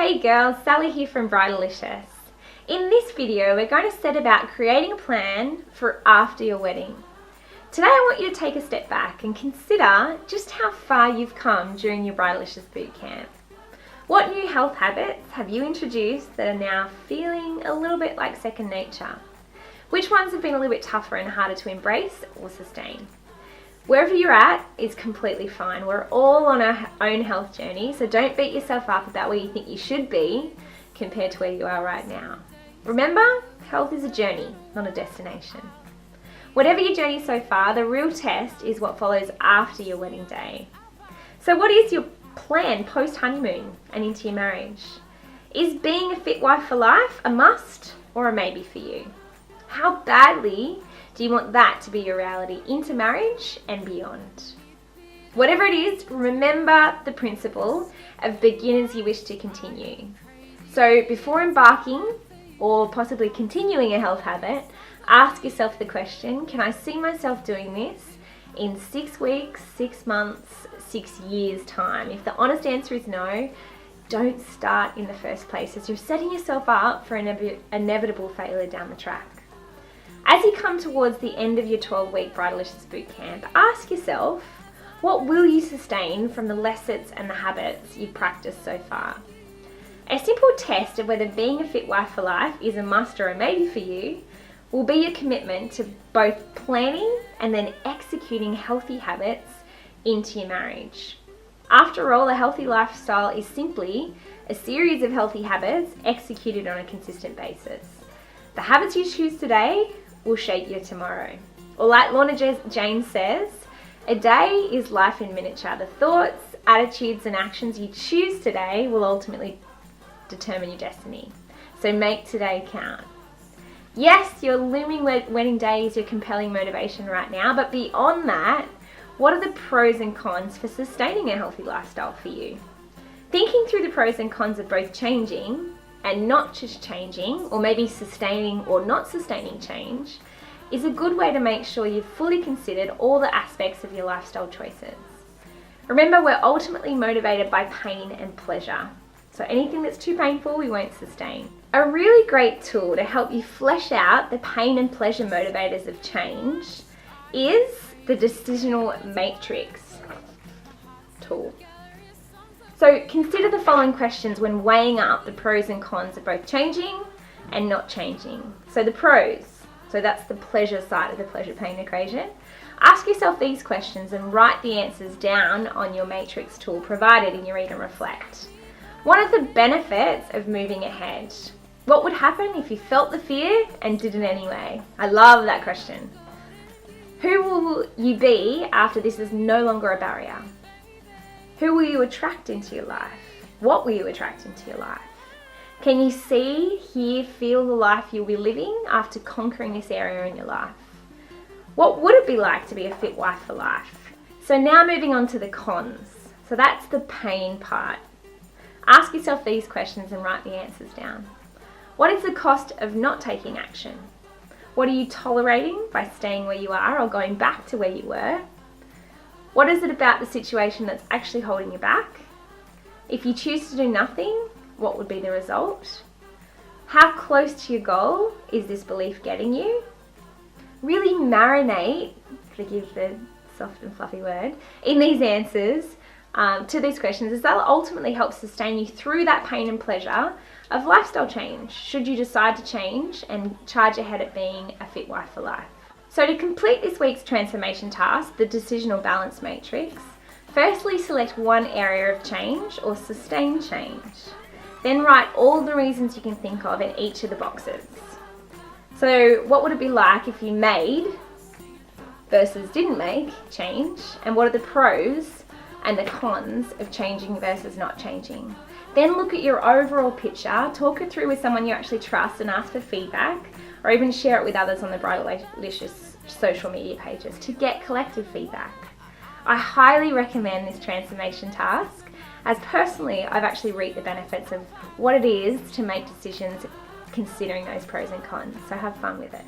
Hey girls, Sally here from Bridalicious. In this video, we're going to set about creating a plan for after your wedding. Today I want you to take a step back and consider just how far you've come during your Bridalicious bootcamp. What new health habits have you introduced that are now feeling a little bit like second nature? Which ones have been a little bit tougher and harder to embrace or sustain? Wherever you're at is completely fine. We're all on our own health journey, so don't beat yourself up about where you think you should be compared to where you are right now. Remember, health is a journey, not a destination. Whatever your journey so far, the real test is what follows after your wedding day. So what is your plan post-honeymoon and into your marriage? Is being a fit wife for life a must or a maybe for you? How badly do you want that to be your reality into marriage and beyond? Whatever it is, remember the principle of begin as you wish to continue. So before embarking or possibly continuing a health habit, ask yourself the question, can I see myself doing this in 6 weeks, 6 months, 6 years time? If the honest answer is no, don't start in the first place, as you're setting yourself up for an inevitable failure down the track. As you come towards the end of your 12-week Bridalicious bootcamp, ask yourself, what will you sustain from the lessons and the habits you've practiced so far? A simple test of whether being a fit wife for life is a must or a maybe for you will be your commitment to both planning and then executing healthy habits into your marriage. After all, a healthy lifestyle is simply a series of healthy habits executed on a consistent basis. The habits you choose today will shape your tomorrow. Or like Lorna Jane says, a day is life in miniature. The thoughts, attitudes and actions you choose today will ultimately determine your destiny. So make today count. Yes, your looming wedding day is your compelling motivation right now, but beyond that, what are the pros and cons for sustaining a healthy lifestyle for you? Thinking through the pros and cons of both changing and not just changing, or maybe sustaining or not sustaining change, is a good way to make sure you've fully considered all the aspects of your lifestyle choices. Remember, we're ultimately motivated by pain and pleasure. So anything that's too painful, we won't sustain. A really great tool to help you flesh out the pain and pleasure motivators of change is the Decisional Matrix Tool. So consider the following questions when weighing up the pros and cons of both changing and not changing. So the pros, so that's the pleasure side of the pleasure-pain equation. Ask yourself these questions and write the answers down on your matrix tool provided in your Read and Reflect. What are the benefits of moving ahead? What would happen if you felt the fear and did it anyway? I love that question. Who will you be after this is no longer a barrier? Who will you attract into your life? What will you attract into your life? Can you see, hear, feel the life you'll be living after conquering this area in your life? What would it be like to be a fit wife for life? So now moving on to the cons. So that's the pain part. Ask yourself these questions and write the answers down. What is the cost of not taking action? What are you tolerating by staying where you are or going back to where you were? What is it about the situation that's actually holding you back? If you choose to do nothing, what would be the result? How close to your goal is this belief getting you? Really marinate, forgive the soft and fluffy word, in these answers to these questions, as they'll ultimately help sustain you through that pain and pleasure of lifestyle change, should you decide to change and charge ahead at being a fit wife for life. So to complete this week's transformation task, the Decisional Balance Matrix, firstly select one area of change or sustain change. Then write all the reasons you can think of in each of the boxes. So what would it be like if you made versus didn't make change? And what are the pros and the cons of changing versus not changing? Then look at your overall picture, talk it through with someone you actually trust and ask for feedback, or even share it with others on the Bridalicious social media pages to get collective feedback. I highly recommend this transformation task, as personally I've actually reaped the benefits of what it is to make decisions considering those pros and cons. So have fun with it.